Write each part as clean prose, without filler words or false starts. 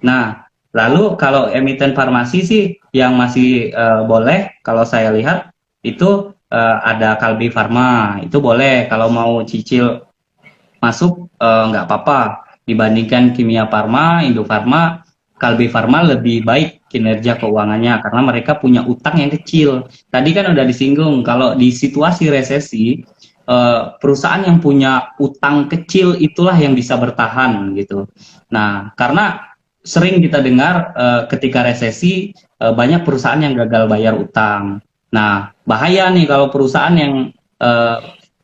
Nah, lalu kalau emiten farmasi sih yang masih boleh kalau saya lihat itu ada Kalbe Farma, itu boleh kalau mau cicil masuk nggak apa-apa. Dibandingkan Kimia Farma, Indofarma, Kalbe Farma lebih baik kinerja keuangannya karena mereka punya utang yang kecil. Tadi kan udah disinggung kalau di situasi resesi perusahaan yang punya utang kecil itulah yang bisa bertahan gitu. Nah, karena sering kita dengar ketika resesi banyak perusahaan yang gagal bayar utang. Nah, bahaya nih kalau perusahaan yang eh,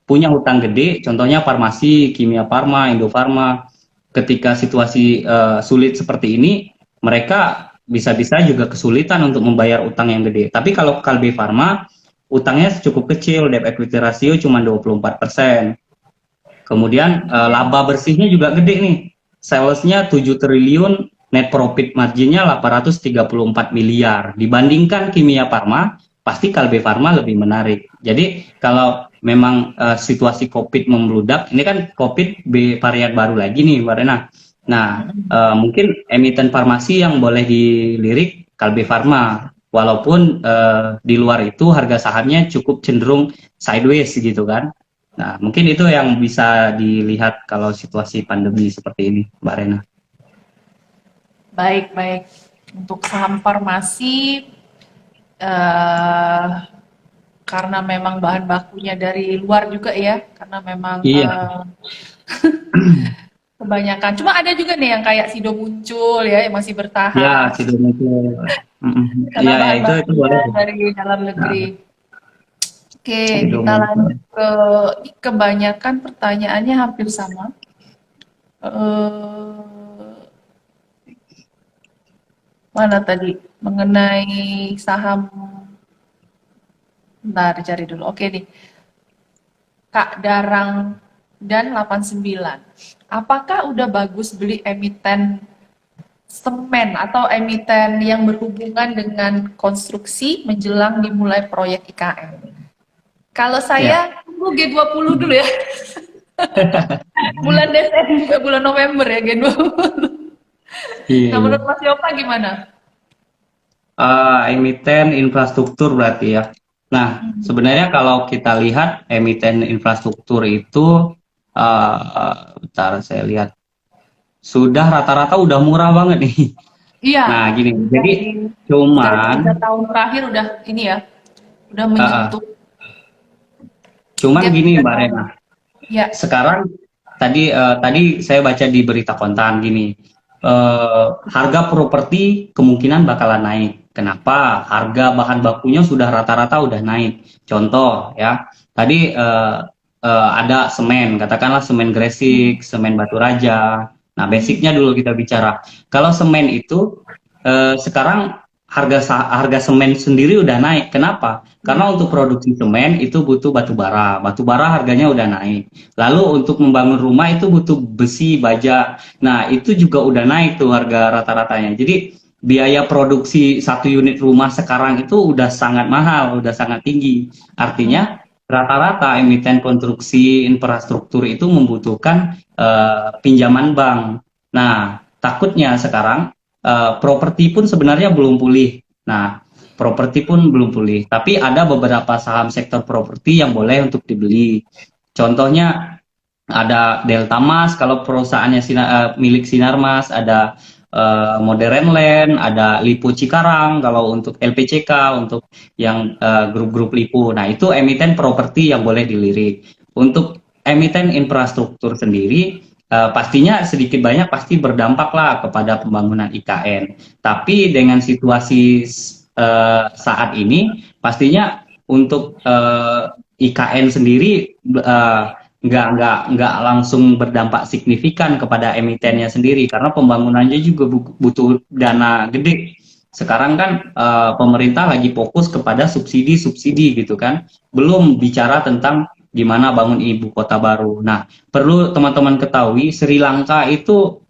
punya hutang gede, contohnya farmasi, Kimia Farma, Indofarma, ketika situasi sulit seperti ini, mereka bisa-bisa juga kesulitan untuk membayar utang yang gede. Tapi kalau Kalbe Farma, utangnya cukup kecil, debt equity ratio cuma 24%. Kemudian laba bersihnya juga gede nih. Salesnya 7 triliun, net profit marginnya 834 miliar. Dibandingkan Kimia Farma, pasti Kalbe Farma lebih menarik. Jadi kalau memang situasi COVID membludak, ini kan COVID varian baru lagi nih, Mbak Rena. Nah, mungkin emiten farmasi yang boleh dilirik Kalbe Farma. Walaupun di luar itu harga sahamnya cukup cenderung sideways gitu kan. Nah, mungkin itu yang bisa dilihat kalau situasi pandemi seperti ini, Mbak Rena. Baik, baik. Untuk saham farmasi, eh, karena memang bahan bakunya dari luar juga ya, karena memang Iya, kebanyakan. Cuma ada juga nih yang kayak Sido muncul ya, yang masih ya, bertahan, sudah itu. karena Iya, ya, bahan itu bakunya boleh. dari dalam Nah, negeri. Oke, sudah kita lanjut muncul. ke kebanyakan pertanyaannya hampir sama. Eh, Mana tadi? Mengenai saham, bentar cari dulu. Oke nih, Kak Darang dan 89. Apakah udah bagus beli emiten semen atau emiten yang berhubungan dengan konstruksi menjelang dimulai proyek IKN? Kalau Ya, saya tunggu G20 dulu ya, bulan Desember, bulan November ya G20. iya, Nah iya. menurut Mas Yopa gimana? Emiten infrastruktur berarti ya. Nah, sebenarnya kalau kita lihat emiten infrastruktur itu, bentar saya lihat, sudah rata-rata udah murah banget nih. Iya, Nah, gini, jadi dari dalam cuman, 3 tahun terakhir udah ini ya, udah uh, uh, menyentuh cuman gap gini 3 Mbak Rena, tahunan. Ya, sekarang tadi saya baca di berita kontan gini, harga properti kemungkinan bakalan naik. Kenapa? Harga bahan bakunya sudah rata-rata udah naik. Contoh ya, tadi ada semen, katakanlah semen Gresik, semen Batu Raja. Nah, basicnya dulu kita bicara. Kalau semen itu sekarang harga semen sendiri udah naik. Kenapa? ya, Karena untuk produksi semen itu butuh batu bara. Batu bara harganya udah naik. Lalu untuk membangun rumah itu butuh besi, baja. Nah, itu juga udah naik tuh harga rata-ratanya. Jadi biaya produksi satu unit rumah sekarang itu udah sangat mahal, udah sangat tinggi. Artinya rata-rata emiten konstruksi infrastruktur itu membutuhkan pinjaman bank. Nah, takutnya sekarang properti pun sebenarnya belum pulih. Nah, properti pun belum pulih. Tapi ada beberapa saham sektor properti yang boleh untuk dibeli. Contohnya ada Delta Mas kalau perusahaannya milik Sinarmas, ada Modern Land, ada Lipo Cikarang kalau untuk LPCK, untuk yang grup-grup Lipo. Nah, itu emiten properti yang boleh dilirik. Untuk emiten infrastruktur sendiri pastinya sedikit banyak pasti berdampak lah kepada pembangunan IKN. Tapi dengan situasi saat ini, pastinya untuk IKN sendiri nggak langsung berdampak signifikan kepada emitennya sendiri karena pembangunannya juga butuh dana gede. Sekarang kan pemerintah lagi fokus kepada subsidi-subsidi gitu kan, belum bicara tentang gimana bangun ibu kota baru. Nah, perlu teman-teman ketahui Sri Lanka itu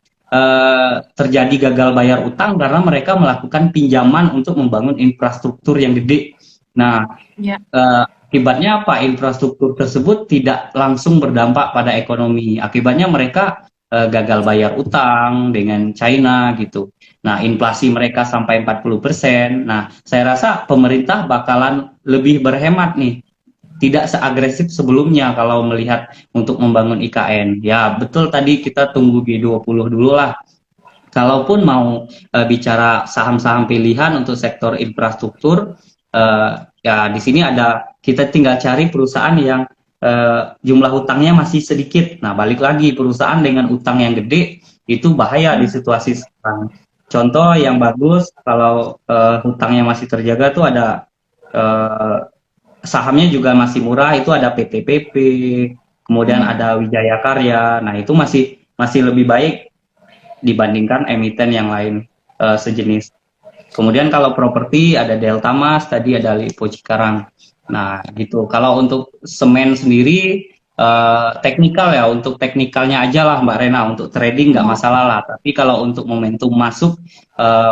terjadi gagal bayar utang karena mereka melakukan pinjaman untuk membangun infrastruktur yang gede. Nah, ya. akibatnya apa? Infrastruktur tersebut tidak langsung berdampak pada ekonomi. Akibatnya mereka gagal bayar utang dengan China gitu. Nah, inflasi mereka sampai 40%. Nah, saya rasa pemerintah bakalan lebih berhemat nih, tidak seagresif sebelumnya kalau melihat untuk membangun IKN. Ya, betul tadi kita tunggu G20 dulu lah. Kalaupun mau bicara saham-saham pilihan untuk sektor infrastruktur, eh, ya di sini ada kita tinggal cari perusahaan yang jumlah utangnya masih sedikit. Nah, balik lagi perusahaan dengan utang yang gede itu bahaya di situasi sekarang. Contoh yang bagus kalau hutangnya masih terjaga tuh ada eh, sahamnya juga masih murah itu ada PTPP, kemudian Hmm. ada Wijaya Karya. Nah, itu masih masih lebih baik dibandingkan emiten yang lain sejenis. Kemudian kalau properti ada Delta Mas, tadi ada Lipo Cikarang. Nah, gitu. Kalau untuk semen sendiri teknikal ya, untuk teknikalnya aja lah Mbak Rena, untuk trading nggak masalah lah. Tapi kalau untuk momentum masuk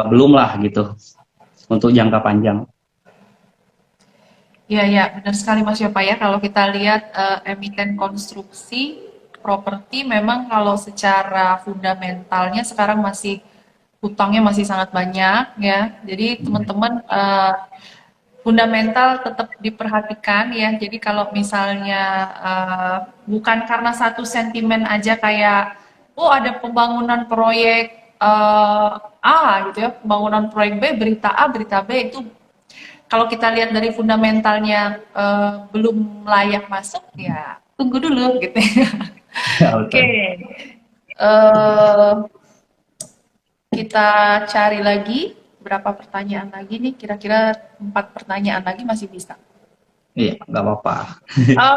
belum lah gitu, untuk jangka panjang. Iya, ya, benar sekali Mas Yopa ya. Kalau kita lihat emiten konstruksi, properti memang kalau secara fundamentalnya sekarang masih hutangnya masih sangat banyak ya. Jadi teman-teman fundamental tetap diperhatikan ya. Jadi kalau misalnya bukan karena satu sentimen aja kayak oh ada pembangunan proyek A gitu ya, pembangunan proyek B, berita A, berita B itu kalau kita lihat dari fundamentalnya belum layak masuk ya tunggu dulu gitu ya. Ya, Oke, betul. eh, kita cari lagi berapa pertanyaan lagi nih? Kira-kira 4 pertanyaan lagi masih bisa. Iya, nggak apa-apa.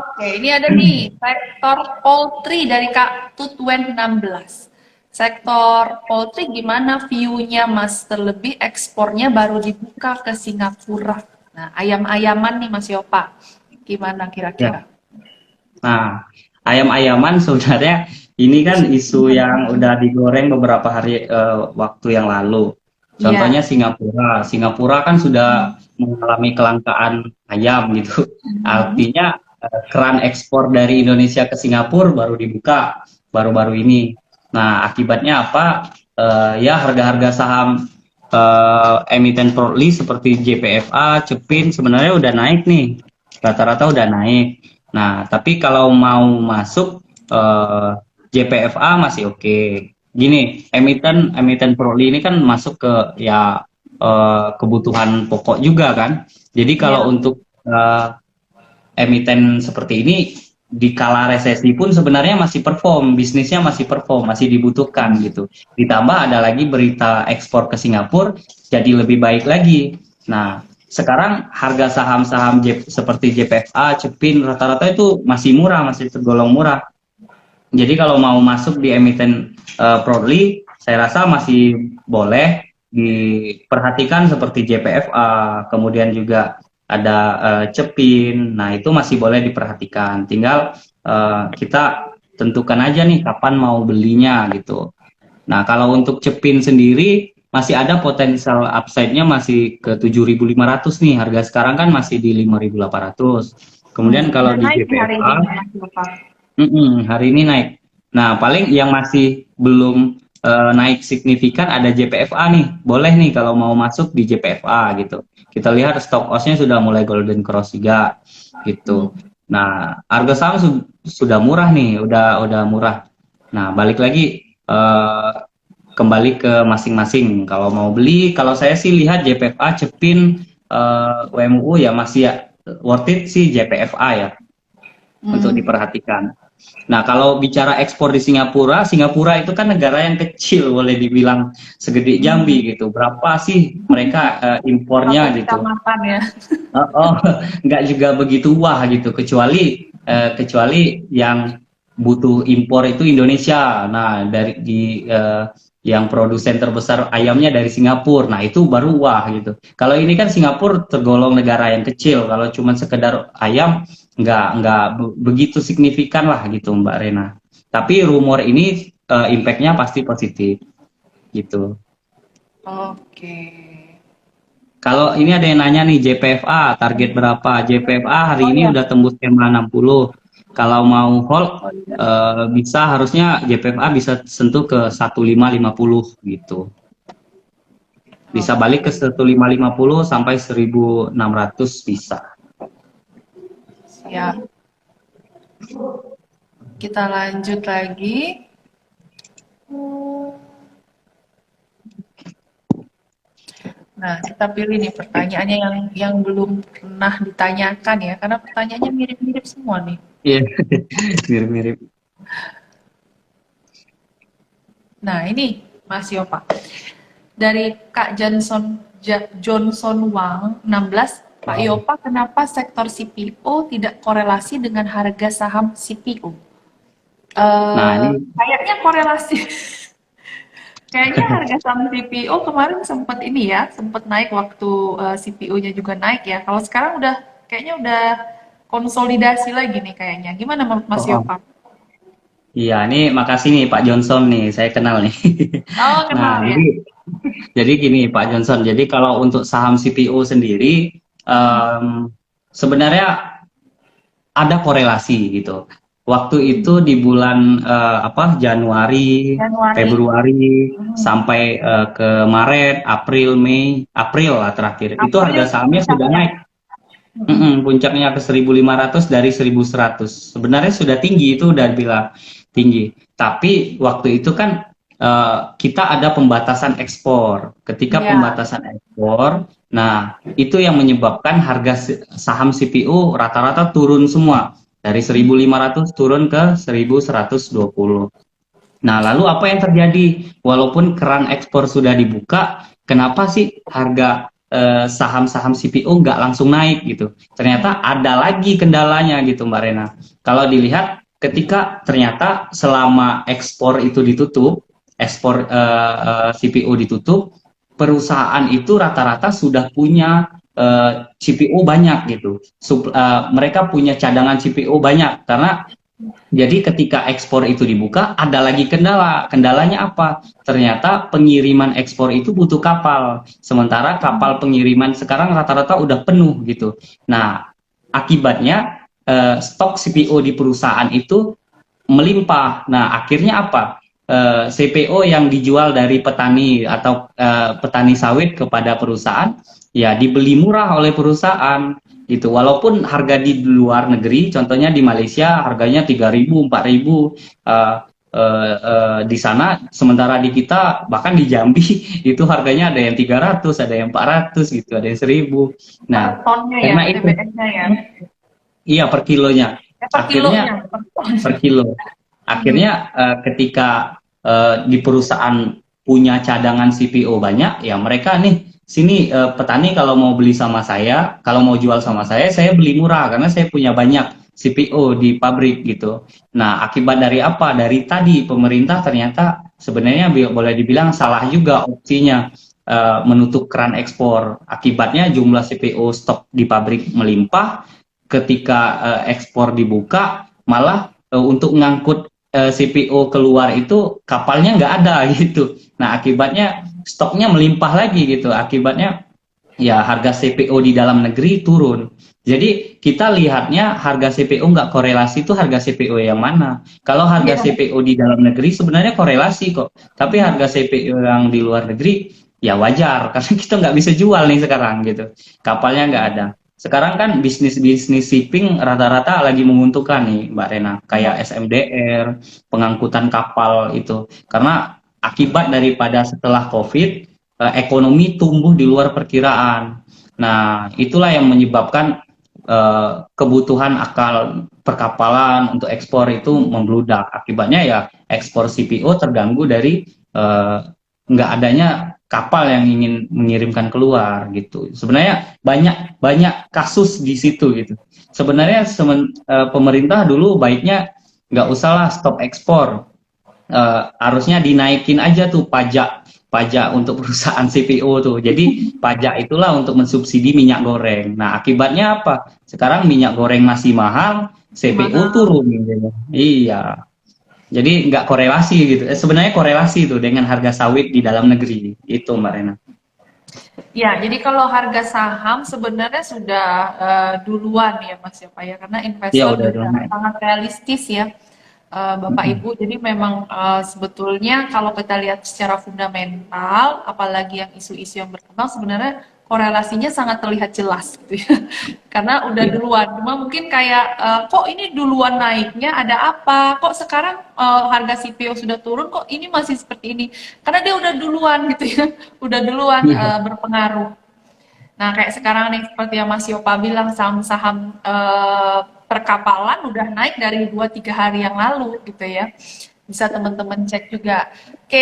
Oke, ini ada nih sektor poultry dari Kak Tutwen 16. Sektor poultry gimana view-nya Mas? Terlebih ekspornya baru dibuka ke Singapura. Nah, ayam-ayaman nih Mas Yopa. Gimana Ya. kira-kira? Nah, ayam-ayaman sebenarnya ini kan isu yang udah digoreng beberapa hari waktu yang lalu. Contohnya Iya. Singapura. Singapura kan sudah mengalami kelangkaan ayam gitu. Mhm. Artinya keran ekspor dari Indonesia ke Singapura baru dibuka baru-baru ini. Nah, akibatnya apa? Ya harga-harga saham emiten Protli seperti JPFA, Cepin sebenarnya udah naik nih. Rata-rata udah naik. Nah, tapi kalau mau masuk JPFA masih oke. Gini, emiten emiten Proli ini kan masuk ke ya kebutuhan pokok juga kan. Jadi kalau Iya. untuk emiten seperti ini di kala resesi pun sebenarnya masih perform, bisnisnya masih perform, masih dibutuhkan gitu. Ditambah ada lagi berita ekspor ke Singapura jadi lebih baik lagi. Nah, sekarang harga saham-saham seperti JPFA, Cepin rata-rata itu masih murah, masih tergolong murah. Jadi kalau mau masuk di emiten Prodly, saya rasa masih boleh diperhatikan seperti JPFA, kemudian juga ada Cepin. Nah, itu masih boleh diperhatikan. Tinggal kita tentukan aja nih kapan mau belinya gitu. Nah, kalau untuk Cepin sendiri masih ada potensial upside-nya masih ke 7.500 nih. Harga sekarang kan masih di 5.800. Kemudian kalau Udah di naik nih hari ini JPFA Mas Yopa. hari ini naik. Nah, paling yang masih belum naik signifikan ada JPFA nih. Boleh nih kalau mau masuk di JPFA gitu. Kita lihat stock loss-nya sudah mulai golden cross juga gitu. Nah, harga saham sudah murah nih, udah murah. Nah, balik lagi kembali ke masing-masing. Kalau mau beli, kalau saya sih lihat JPFA, Cepin, WMU ya masih ya, worth it sih JPFA ya untuk Hmm. diperhatikan. Nah, kalau bicara ekspor di Singapura, Singapura itu kan negara yang kecil, boleh dibilang segede Hmm. Jambi gitu. Berapa sih mereka Satu impornya gitu? kecamatan ya. Oh, nggak juga begitu wah gitu, kecuali yang butuh impor itu Indonesia. Nah, dari yang produsen terbesar ayamnya dari Singapura. Nah, itu baru wah gitu. Kalau ini kan Singapura tergolong negara yang kecil. Kalau cuma sekedar ayam, nggak begitu signifikan lah gitu, Mbak Rena. Tapi rumor ini impact-nya pasti positif gitu. Oke. Kalau ini ada yang nanya nih JPFA target berapa? JPFA hari Oh ini ya. udah tembus tema 60. Kalau mau hold Oh iya. bisa harusnya JPFA bisa sentuh ke 1550 gitu. Bisa balik ke Oke, 1550 sampai 1600 bisa. siap. Kita lanjut lagi. Nah, kita pilih nih pertanyaannya yang belum pernah ditanyakan ya, karena pertanyaannya mirip-mirip semua nih. Iya, mirip-mirip. Nah, ini Mas Yopa. Dari Kak Johnson Wang 16, Pak Yopa, kenapa sektor CPO tidak korelasi dengan harga saham CPO? Nah, ini Kayaknya korelasi. Kayaknya harga saham CPO kemarin sempat ini ya, sempat naik waktu CPO-nya juga naik ya. Kalau sekarang udah kayaknya udah konsolidasi lagi nih kayaknya. Gimana menurut Mas oh, oh. Yopa? Iya, ini makasih nih Pak Johnson nih, saya kenal nih. Oh, Nah, kenal ya. jadi gini Pak Johnson, jadi kalau untuk saham CPO sendiri sebenarnya ada korelasi gitu. Waktu itu di bulan apa Januari, Januari. Februari Hmm. sampai ke Maret, April, Mei, April lah terakhir. Itu harga April sahamnya sudah puncaknya. naik. Hmm. Puncaknya ke 1.500 dari 1.100. Sebenarnya sudah tinggi itu udah bilang tinggi. Tapi waktu itu kan kita ada pembatasan ekspor. Ketika Iya. pembatasan ekspor, nah itu yang menyebabkan harga saham CPO rata-rata turun semua dari 1.500 turun ke 1.120. Nah, lalu apa yang terjadi? Walaupun keran ekspor sudah dibuka, kenapa sih harga saham-saham CPO nggak langsung naik gitu? Ternyata ada lagi kendalanya gitu, Mbak Rena. Kalau dilihat ketika ternyata selama ekspor itu ditutup, ekspor CPO ditutup, perusahaan itu rata-rata sudah punya CPO banyak gitu. Mereka punya cadangan CPO banyak karena jadi ketika ekspor itu dibuka, ada lagi kendala. Kendalanya apa? Ternyata pengiriman ekspor itu butuh kapal. Sementara kapal pengiriman sekarang rata-rata udah penuh gitu. Nah, akibatnya stok CPO di perusahaan itu melimpah. Nah, akhirnya apa? CPO yang dijual dari petani atau petani sawit kepada perusahaan, ya dibeli murah oleh perusahaan gitu. Walaupun harga di luar negeri, contohnya di Malaysia harganya 3.000, 4.000 di sana, sementara di kita bahkan di Jambi itu harganya ada yang 300, ada yang 400 gitu, ada yang 1.000. Per Nah, tonnya ya, karena itu, TBM-nya ya. iya per kilonya. Per Akhirnya kilonya, per ton. per kilo. Hmm. Akhirnya ketika di perusahaan punya cadangan CPO banyak, ya mereka nih sini petani kalau mau beli sama saya, kalau mau jual sama saya beli murah karena saya punya banyak CPO di pabrik gitu. Nah, akibat dari apa? Dari tadi pemerintah ternyata sebenarnya boleh dibilang salah juga opsinya menutup keran ekspor. Akibatnya jumlah CPO stok di pabrik melimpah, ketika ekspor dibuka malah untuk ngangkut CPO keluar itu kapalnya nggak ada gitu. Nah, akibatnya stoknya melimpah lagi gitu. Akibatnya ya harga CPO di dalam negeri turun. Jadi kita lihatnya harga CPO nggak korelasi itu harga CPO yang mana. Kalau harga Iya. CPO di dalam negeri sebenarnya korelasi kok. Tapi harga CPO yang di luar negeri ya wajar karena kita nggak bisa jual nih sekarang gitu. Kapalnya nggak ada. Sekarang kan bisnis-bisnis shipping rata-rata lagi menguntungkan nih Mbak Rena. Kayak Iya. SMDR, pengangkutan kapal itu. Karena akibat daripada setelah COVID, ekonomi tumbuh di luar perkiraan. Nah, itulah yang menyebabkan kebutuhan akal perkapalan untuk ekspor itu membludak. Akibatnya ya ekspor CPO terganggu dari nggak adanya kapal yang ingin mengirimkan keluar gitu. Sebenarnya banyak banyak kasus di situ gitu. Sebenarnya pemerintah dulu baiknya nggak usahlah stop ekspor, harusnya dinaikin aja tuh pajak pajak untuk perusahaan CPO tuh. Jadi pajak itulah untuk mensubsidi minyak goreng. Nah, akibatnya apa? Sekarang minyak goreng masih mahal, Masih CPO mahal. turun gitu. Iya. Jadi nggak korelasi gitu. Sebenarnya korelasi tuh dengan harga sawit di dalam negeri. Itu Mbak Rena. Ya, jadi kalau harga saham sebenarnya sudah duluan ya Mas ya Pak ya, karena Ya investor udah juga naik. sangat realistis ya Bapak Mm-mm. Ibu. Jadi memang sebetulnya kalau kita lihat secara fundamental, apalagi yang isu-isu yang berkembang, sebenarnya korelasinya sangat terlihat jelas gitu ya. Karena udah Iya. duluan. Cuma mungkin kayak kok ini duluan naiknya ada apa? Kok sekarang harga CPO sudah turun kok ini masih seperti ini? Karena dia udah duluan gitu ya. Udah duluan Iya. berpengaruh. Nah, kayak sekarang nih seperti yang Mas Yopa bilang saham-saham perkapalan udah naik dari 2-3 hari yang lalu gitu ya. Bisa teman-teman cek juga. Oke,